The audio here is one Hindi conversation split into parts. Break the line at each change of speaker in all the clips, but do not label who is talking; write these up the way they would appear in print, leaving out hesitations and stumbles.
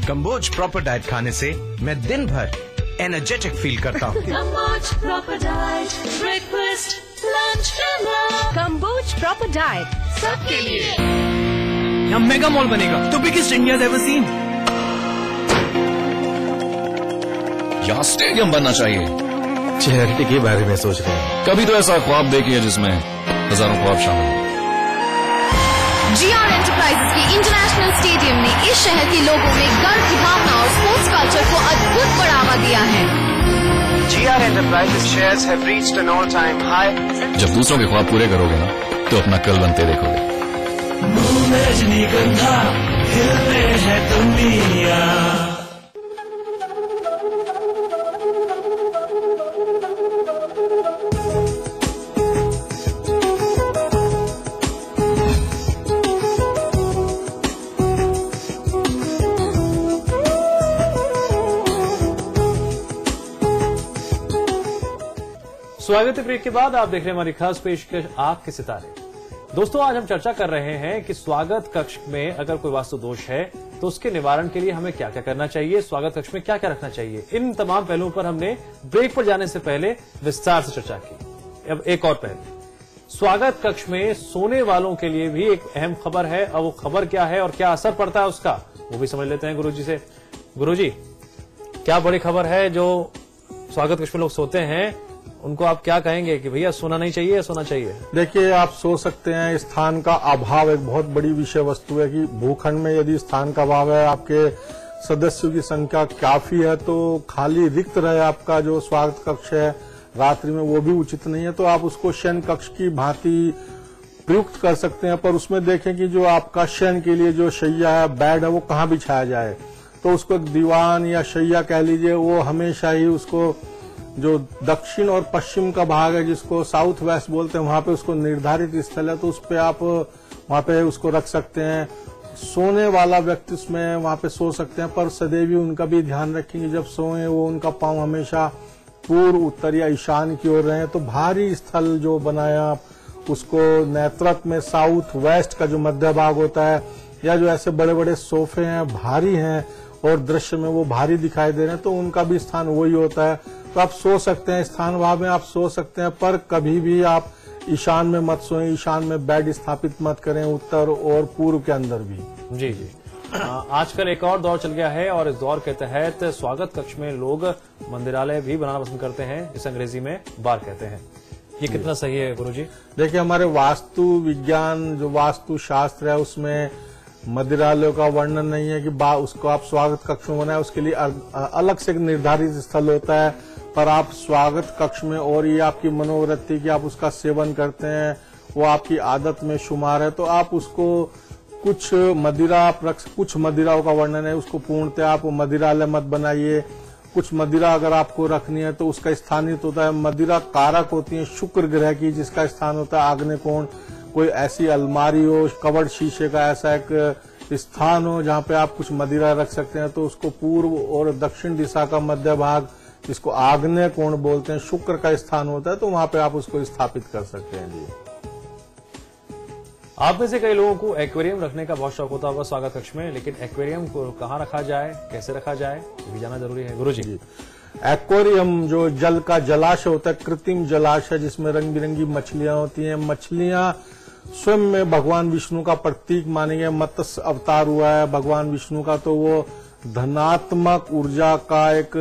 कंबोज प्रॉपर डाइट खाने से मैं दिन भर एनर्जेटिक फील करता हूँ।
कंबोज प्रॉपर डाइट, ब्रेकफास्ट, लंच, कंबोज प्रॉपर डाइट सबके लिए।
यहाँ मेगा मॉल बनेगा, the biggest India ever seen.
यहाँ स्टेडियम बनना चाहिए।
चैरिटी के बारे में सोच रहे हैं।
कभी तो ऐसा ख्वाब देखिए जिसमें हजारों ख्वाब शामिल हैं।
GR एंटरप्राइजेस के इंटरनेशनल स्टेडियम ने इस शहर के लोगों में गर्व की भावना और स्पोर्ट्स कल्चर को अद्भुत बढ़ावा दिया है।
GR enterprises shares have reached N all time high.
जब दूसरों के ख्वाब पूरे करोगे ना, तो अपना कल बनते देखोगे।
रजनीगंधा हिलने है दुनिया।
स्वागत है ब्रेक के बाद। आप देख रहे हैं हमारी खास पेशकश आपके सितारे। दोस्तों, आज हम चर्चा कर रहे हैं कि स्वागत कक्ष में अगर कोई वास्तु दोष है तो उसके निवारण के लिए हमें क्या क्या करना चाहिए, स्वागत कक्ष में क्या क्या रखना चाहिए। इन तमाम पहलुओं पर हमने ब्रेक पर जाने से पहले विस्तार से चर्चा की। अब एक और पहलू, स्वागत कक्ष में सोने वालों के लिए भी एक अहम खबर है। अब वो खबर क्या है और क्या असर पड़ता है उसका, वो भी समझ लेते हैं गुरुजी से। गुरुजी, क्या बड़ी खबर है जो स्वागत कक्ष में लोग सोते हैं, उनको आप क्या कहेंगे कि भैया सोना नहीं चाहिए या सोना चाहिए?
देखिए, आप सो सकते हैं। स्थान का अभाव एक बहुत बड़ी विषय वस्तु है कि भूखंड में यदि स्थान का अभाव है, आपके सदस्यों की संख्या काफी है, तो खाली रिक्त रहे आपका जो स्वागत कक्ष है रात्रि में, वो भी उचित नहीं है। तो आप उसको शयन कक्ष की भांति प्रयुक्त कर सकते हैं, पर उसमें देखें कि जो आपका शयन के लिए जो शैया है, बेड है, वो कहाँ बिछाया जाए। तो उसको दीवान या शैया कह लीजिए, वो हमेशा ही उसको जो दक्षिण और पश्चिम का भाग है, जिसको साउथ वेस्ट बोलते हैं, वहां पे उसको निर्धारित स्थल है, तो उस पे आप वहां पे उसको रख सकते हैं। सोने वाला व्यक्ति उसमें वहां पे सो सकते हैं, पर सदैव ही उनका भी ध्यान रखेंगे जब सोए वो उनका पांव हमेशा पूर्व, उत्तर या ईशान की ओर रहे। तो भारी स्थल जो बनाया आप उसको नेतृत्व में साउथ वेस्ट का जो मध्य भाग होता है, या जो ऐसे बड़े बड़े सोफे हैं भारी हैं और दृश्य में वो भारी दिखाई दे रहे हैं, तो उनका भी स्थान वही होता है। तो आप सो सकते हैं, स्थान भाव में आप सो सकते हैं, पर कभी भी आप ईशान में मत सोएं। ईशान में बेड स्थापित मत करें, उत्तर और पूर्व के अंदर भी। जी जी।
आजकल एक और दौर चल गया है और इस दौर के तहत स्वागत कक्ष में लोग मंदिरालय भी बनाना पसंद करते हैं, इस अंग्रेजी में बार कहते हैं। ये कितना सही है गुरुजी? देखिए,
हमारे वास्तु विज्ञान जो वास्तु शास्त्र है उसमें मंदिरालयों का वर्णन नहीं है कि उसको आप स्वागत कक्ष में बनाए, उसके लिए अलग से एक निर्धारित स्थल होता है। पर आप स्वागत कक्ष में, और ये आपकी मनोवृत्ति की आप उसका सेवन करते हैं, वो आपकी आदत में शुमार है, तो आप उसको कुछ मदिराओं का वर्णन है, उसको पूर्णतः आप मदिरालय मत बनाइए। कुछ मदिरा अगर आपको रखनी है तो उसका स्थानित होता है, मदिरा कारक होती है शुक्र ग्रह की, जिसका स्थान होता है आग्नेय कोण। कोई ऐसी अलमारी हो, कवर्ड शीशे का ऐसा एक स्थान हो जहाँ पे आप कुछ मदिरा रख सकते हैं, तो उसको पूर्व और दक्षिण दिशा का मध्य भाग, जिसको आग्नेय कोण बोलते हैं, शुक्र का स्थान होता है, तो वहां पे आप उसको स्थापित कर सकते हैं। जी,
आप में से कई लोगों को एक्वेरियम रखने का बहुत शौक होता होगा स्वागत कक्ष में, लेकिन एक्वेरियम को कहाँ रखा जाए, कैसे रखा जाए, ये भी जानना जरूरी है गुरुजी।
एक्वेरियम जो जल का जलाशय होता है, कृत्रिम जलाशय, जिसमें रंग बिरंगी मछलियां होती हैं। मछलियां स्वयं में भगवान विष्णु का प्रतीक माने गए, मत्स्य अवतार हुआ है भगवान विष्णु का, तो वो धनात्मक ऊर्जा का एक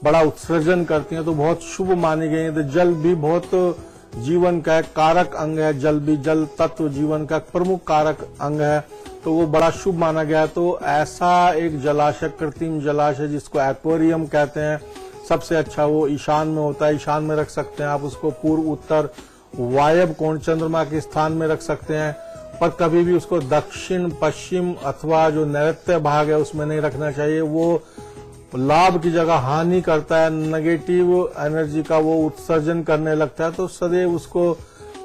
बड़ा उत्सर्जन करती हैं, तो बहुत शुभ मानी गई है। तो जल भी बहुत जीवन का एक कारक अंग है, जल तत्व जीवन का प्रमुख कारक अंग है, तो वो बड़ा शुभ माना गया है। तो ऐसा एक जलाशय, कृत्रिम जलाशय, जिसको एक्वेरियम कहते हैं, सबसे अच्छा वो ईशान में होता है। ईशान में रख सकते हैं आप उसको, पूर्व, उत्तर, वायव्य कोण, चंद्रमा के स्थान में रख सकते हैं, पर कभी भी उसको दक्षिण, पश्चिम अथवा जो नैऋत्य भाग है उसमें नहीं रखना चाहिए। वो लाभ की जगह हानि करता है, नेगेटिव एनर्जी का वो उत्सर्जन करने लगता है। तो सदैव उसको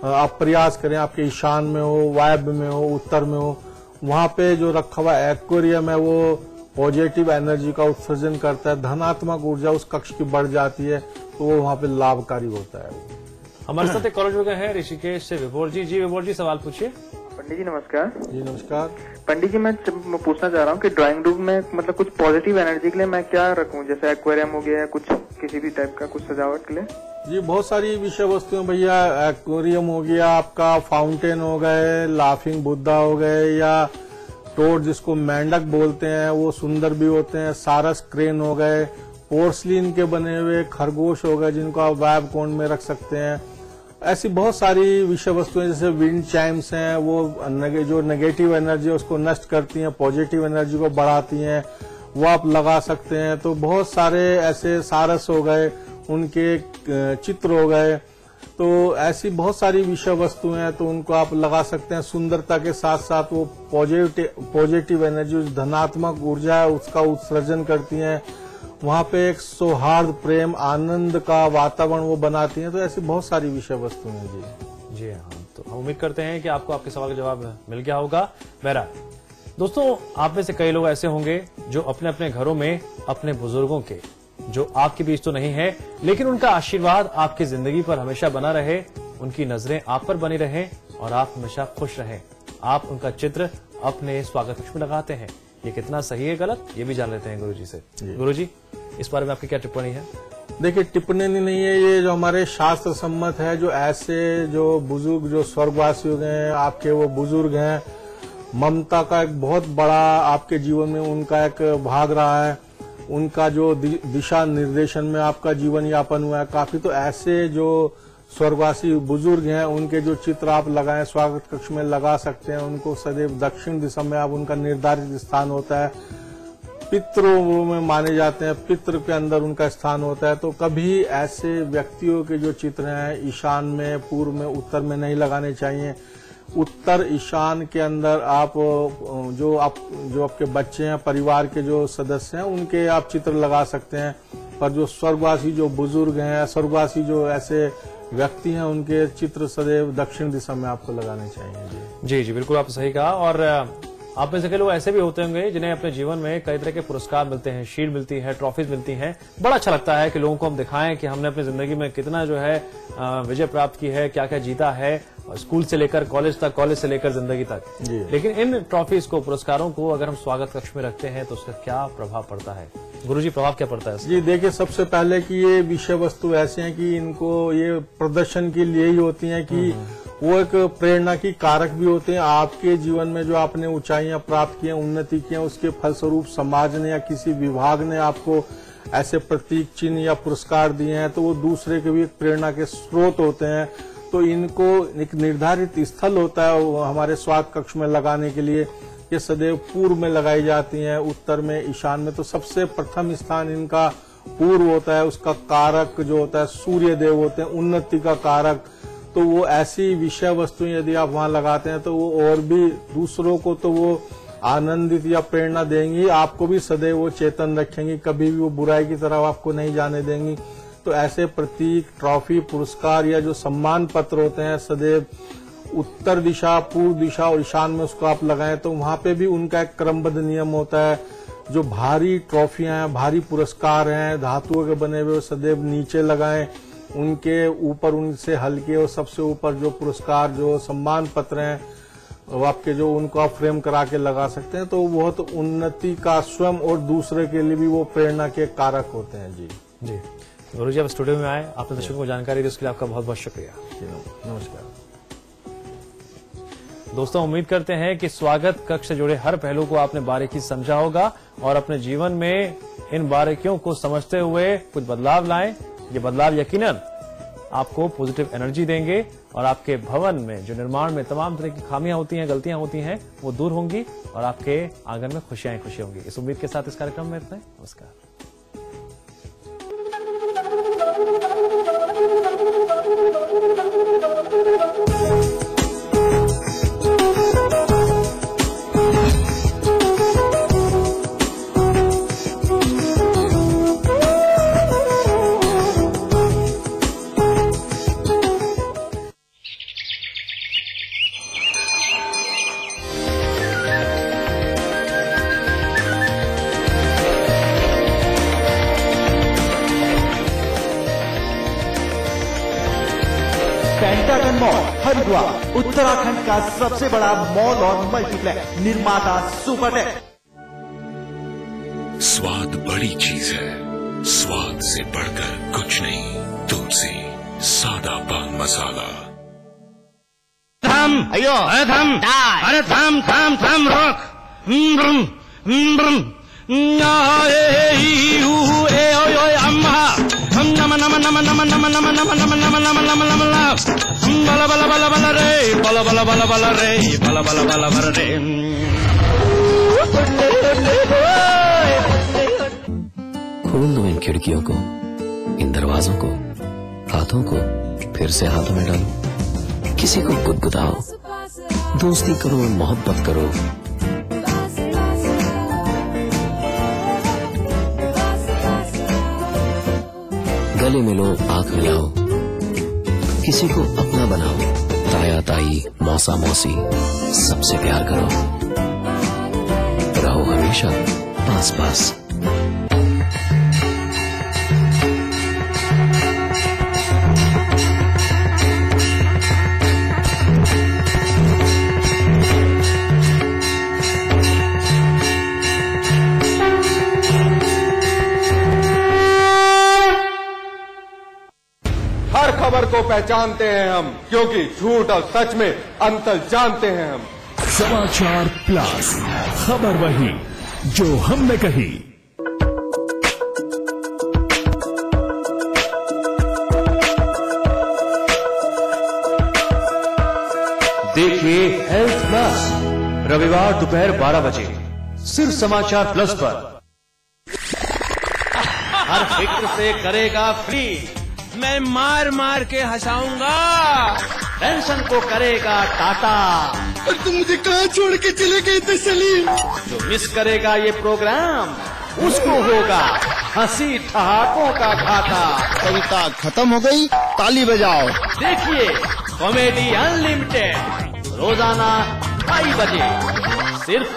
आप प्रयास करें, आपके ईशान में हो, वायव्य में हो, उत्तर में हो, वहां पे जो रखा हुआ एक्वेरियम है वो पॉजिटिव एनर्जी का उत्सर्जन करता है, धनात्मक ऊर्जा उस कक्ष की बढ़ जाती है, तो वो वहां पे लाभकारी होता है।
हमारे साथ एक कॉलेज में हैं ऋषिकेश से विभोर जी। जी विभोर जी, सवाल पूछिए।
पंडित जी नमस्कार।
जी नमस्कार।
पंडित जी मैं पूछना चाह रहा हूँ कि ड्राइंग रूम में मतलब कुछ पॉजिटिव एनर्जी के लिए मैं क्या रखूँ, जैसे एक्वेरियम हो गया या कुछ किसी भी टाइप का कुछ सजावट के लिए?
जी बहुत सारी विषय वस्तुएं भैया, एक्वेरियम हो गया आपका, फाउंटेन हो गए, लाफिंग बुद्धा हो गए, या टोड जिसको मेंढक बोलते हैं वो सुंदर भी होते हैं, सारस क्रेन हो गए, पोर्सलिन के बने हुए खरगोश हो गए जिनको आप वेब कोन में रख सकते हैं। ऐसी बहुत सारी विषय वस्तुएं जैसे विंड चाइम्स हैं, वो जो नेगेटिव एनर्जी है उसको नष्ट करती हैं, पॉजिटिव एनर्जी को बढ़ाती हैं, वो आप लगा सकते हैं। तो बहुत सारे ऐसे सारस हो गए, उनके चित्र हो गए, तो ऐसी बहुत सारी विषय वस्तुएं हैं तो उनको आप लगा सकते हैं। सुंदरता के साथ साथ वो पॉजिटिव एनर्जी, धनात्मक ऊर्जा है उसका उत्सर्जन करती हैं। वहाँ पे एक सौहार्द, प्रेम, आनंद का वातावरण वो बनाती हैं। तो ऐसी बहुत सारी विषय वस्तुएं हैं जी।
हाँ, तो हम उम्मीद करते हैं कि आपको आपके सवाल का जवाब मिल गया होगा। बहरहाल दोस्तों, आप में से कई लोग ऐसे होंगे जो अपने अपने घरों में अपने बुजुर्गों के, जो आपके बीच तो नहीं है लेकिन उनका आशीर्वाद आपकी जिंदगी पर हमेशा बना रहे, उनकी नजरें आप पर बनी रहें और आप हमेशा खुश रहें, आप उनका चित्र अपने स्वागत कक्ष में लगाते हैं। ये कितना सही है गलत, ये भी जान लेते हैं गुरुजी से। गुरुजी, इस बारे में आपकी क्या टिप्पणी है?
देखिए, टिप्पणी नहीं है, ये जो हमारे शास्त्र सम्मत है, जो ऐसे जो बुजुर्ग, जो स्वर्गवासी हो गए, आपके वो बुजुर्ग हैं, ममता का एक बहुत बड़ा आपके जीवन में उनका एक भाग रहा है, उनका जो दिशा निर्देशन में आपका जीवन यापन हुआ है काफी। तो ऐसे जो स्वर्गवासी बुजुर्ग हैं उनके जो चित्र आप लगाएं, स्वागत कक्ष में लगा सकते हैं। उनको सदैव दक्षिण दिशा में आप उनका निर्धारित स्थान होता है। पितरों में माने जाते हैं, पितृ के अंदर उनका स्थान होता है। तो कभी ऐसे व्यक्तियों के जो चित्र हैं ईशान में, पूर्व में, उत्तर में नहीं लगाने चाहिए। उत्तर ईशान के अंदर आप जो आपके बच्चे हैं, परिवार के जो सदस्य हैं, उनके आप चित्र लगा सकते हैं। पर जो स्वर्गवासी जो बुजुर्ग हैं, स्वर्गवासी जो ऐसे व्यक्ति हैं, उनके चित्र सदैव दक्षिण दिशा में आपको लगाने चाहिए।
जी जी, बिल्कुल आप सही कहा। और आप में से कई लोग ऐसे भी होते होंगे जिन्हें अपने जीवन में कई तरह के पुरस्कार मिलते हैं, शील्ड मिलती है, ट्रॉफीज मिलती हैं। बड़ा अच्छा लगता है कि लोगों को हम दिखाएं कि हमने अपनी जिंदगी में कितना जो है विजय प्राप्त की है, क्या क्या जीता है, स्कूल से लेकर कॉलेज तक, कॉलेज से लेकर जिंदगी तक। लेकिन इन ट्रॉफीज को, पुरस्कारों को अगर हम स्वागत कक्ष में रखते हैं तो उसका क्या प्रभाव पड़ता है? गुरुजी, प्रभाव क्या पड़ता है?
जी देखिए, सबसे पहले कि ये विषय वस्तु ऐसे हैं कि इनको ये प्रदर्शन के लिए ही होती हैं कि वो एक प्रेरणा की कारक भी होते हैं। आपके जीवन में जो आपने ऊंचाइयां प्राप्त की हैं, उन्नति की हैं, उसके फलस्वरूप समाज ने या किसी विभाग ने आपको ऐसे प्रतीक चिन्ह या पुरस्कार दिए हैं, तो वो दूसरे के भी एक प्रेरणा के स्रोत होते हैं। तो इनको एक निर्धारित स्थल होता है हमारे स्वागत कक्ष में लगाने के लिए। ये सदैव पूर्व में लगाई जाती हैं, उत्तर में, ईशान में। तो सबसे प्रथम स्थान इनका पूर्व होता है। उसका कारक जो होता है सूर्य देव होते हैं, उन्नति का कारक। तो वो ऐसी विषय वस्तु यदि आप वहां लगाते हैं तो वो और भी दूसरों को तो वो आनंदित या प्रेरणा देंगी, आपको भी सदैव वो चेतन रखेंगी, कभी भी वो बुराई की तरफ आपको नहीं जाने देंगी। तो ऐसे प्रतीक, ट्रॉफी, पुरस्कार या जो सम्मान पत्र होते हैं सदैव उत्तर दिशा, पूर्व दिशा और ईशान में उसको आप लगाएं। तो वहां पे भी उनका एक क्रमबद्ध नियम होता है। जो भारी ट्रॉफियां हैं, भारी पुरस्कार हैं, धातुओं के बने हुए, सदैव नीचे लगाएं। उनके ऊपर, उनसे हल्के और सबसे ऊपर जो पुरस्कार, जो सम्मान पत्र हैं, वो आपके जो उनको आप फ्रेम करा के लगा सकते हैं। तो बहुत उन्नति का स्वयं और दूसरे के लिए भी वो प्रेरणा के कारक होते हैं। जी
जी, गुरुजी आप स्टूडियो में आए, आपने दर्शकों को जानकारी दी, उसके लिए आपका बहुत बहुत शुक्रिया।
नमस्कार
दोस्तों, उम्मीद करते हैं कि स्वागत कक्ष से जुड़े हर पहलू को आपने बारीकी से समझा होगा और अपने जीवन में इन बारीकियों को समझते हुए कुछ बदलाव लाएं। ये बदलाव यकीनन आपको पॉजिटिव एनर्जी देंगे और आपके भवन में, जो निर्माण में तमाम तरह की खामियां होती हैं, गलतियां होती हैं, वो दूर होंगी और आपके आंगन में खुशियां खुशी होंगी। इस उम्मीद के साथ इस कार्यक्रम में इतना ही। नमस्कार।
पेंटागन मॉल हरिद्वार, उत्तराखंड का सबसे बड़ा मॉल और मल्टीप्लेक्स निर्माता सुपरटेक।
स्वाद बड़ी चीज है, स्वाद से बढ़कर कुछ नहीं। तुलसी सादा पान मसाला।
थम अयो थम अरे थम थम थम रोक अम्मा नम नम नम नम नम नम नम नम नम नम नम नम बला बला बला बला रे बला बला बला बला रे बला बला बला बला रे।
खोल दो इन खिड़कियों को, इन दरवाजों को, हाथों को फिर से हाथों में डालो। किसी को गुदगुदाओ, दोस्ती करो, मोहब्बत करो। गले मिलो, आंख मिलाओ, किसी को अपना बनाओ। ताया ताई, मौसा मौसी, सबसे प्यार करो। रहो हमेशा पास पास।
हर खबर को पहचानते हैं हम, क्योंकि झूठ और सच में अंतर जानते हैं हम।
समाचार प्लस, खबर वही जो हमने कही।
देखिए हेल्थ प्लस रविवार दोपहर 12 बजे सिर्फ समाचार प्लस पर। हर फिक्र से करेगा फ्री,
मैं मार मार के हंसाऊंगा।
टेंशन को करेगा टाटा।
और तुम मुझे कहाँ छोड़ के चले गए थे सलीम?
जो मिस करेगा ये प्रोग्राम उसको होगा हंसी ठहाकों का घाटा।
कविता खत्म हो गई, ताली बजाओ।
देखिए कॉमेडी अनलिमिटेड रोजाना 2:30 बजे सिर्फ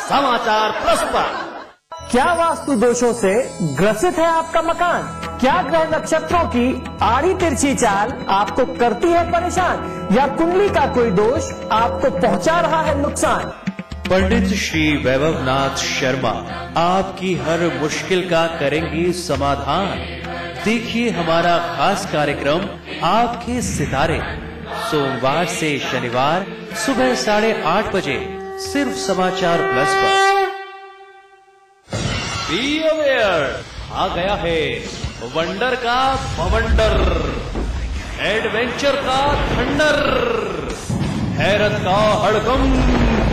समाचार प्लस पर।
क्या वास्तु दोषों से ग्रसित है आपका मकान? क्या ग्रह नक्षत्रों की आड़ी तिरछी चाल आपको करती है परेशान, या कुंडली का कोई दोष आपको पहुंचा रहा है नुकसान?
पंडित श्री वैभवनाथ शर्मा आपकी हर मुश्किल का करेंगी समाधान। देखिए हमारा खास कार्यक्रम आपके सितारे, सोमवार से शनिवार सुबह 8:30 बजे सिर्फ समाचार प्लस पर। बी अवेयर, आ गया है वंडर का बवंडर, एडवेंचर का थंडर, हैरत का हड़कंप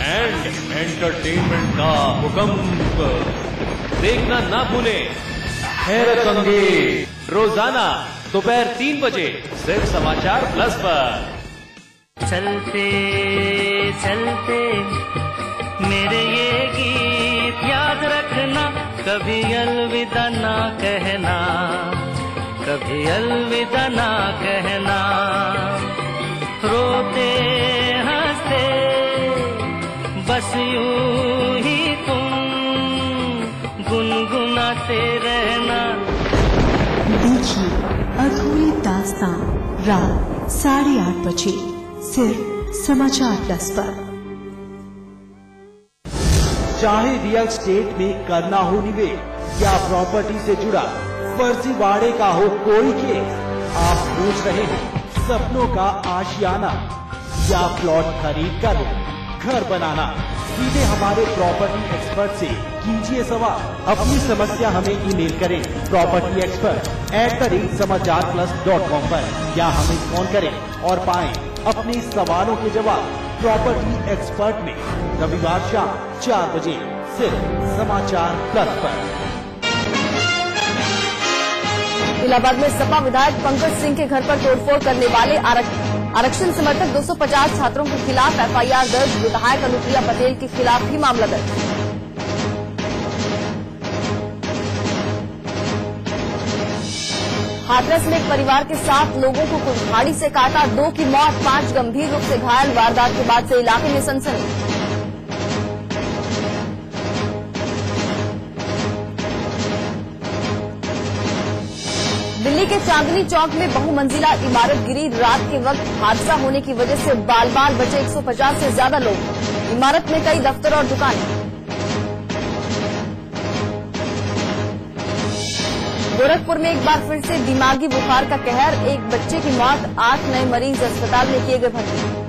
एंड एंटरटेनमेंट का भूकंप। देखना ना भूलें हैरत अंगेज रोजाना दोपहर 3 बजे सिर्फ समाचार प्लस पर।
चलते चलते मेरे ये गीत याद रखना, कभी अलविदा ना कहना, कभी अलविदा ना कहना। रोते हंसते बस यूं ही तुम गुनगुनाते रहना।
देखिए अधूरी दास्तां रात 8:30 बजे सिर्फ समाचार प्लस पर।
चाहे रियल स्टेट में करना हो निवेश या प्रॉपर्टी से जुड़ा फर्जीवाड़े का हो कोई केस, आप पूछ रहे हैं सपनों का आशियाना या प्लॉट खरीद कर घर बनाना, सीधे हमारे प्रॉपर्टी एक्सपर्ट से कीजिए सवाल। अपनी समस्या हमें ईमेल करें propertyexpert@समाचारplus.com पर, या हमें फोन करें और पाएं अपने सवालों के जवाब प्रॉपर्टी एक्सपर्ट में रविवार शाम 4 बजे सिर्फ समाचार प्लस पर।
इलाहाबाद में सपा विधायक पंकज सिंह के घर पर तोड़फोड़ करने वाले आरक्षण समर्थक 250 छात्रों के खिलाफ एफआईआर दर्ज, विधायक अनुप्रिया पटेल के खिलाफ भी मामला दर्ज। हाथरस में एक परिवार के 7 लोगों को कुल्हाड़ी से काटा, 2 की मौत, 5 गंभीर रूप से घायल। वारदात के बाद से इलाके में सनसनी। दिल्ली के चांदनी चौक में बहुमंजिला इमारत गिरी। रात के वक्त हादसा होने की वजह से बाल बाल बचे 150 से ज्यादा लोग। इमारत में कई दफ्तर और दुकानें। गोरखपुर में एक बार फिर से दिमागी बुखार का कहर। एक बच्चे की मौत, 8 नए मरीज अस्पताल में किए गए भर्ती।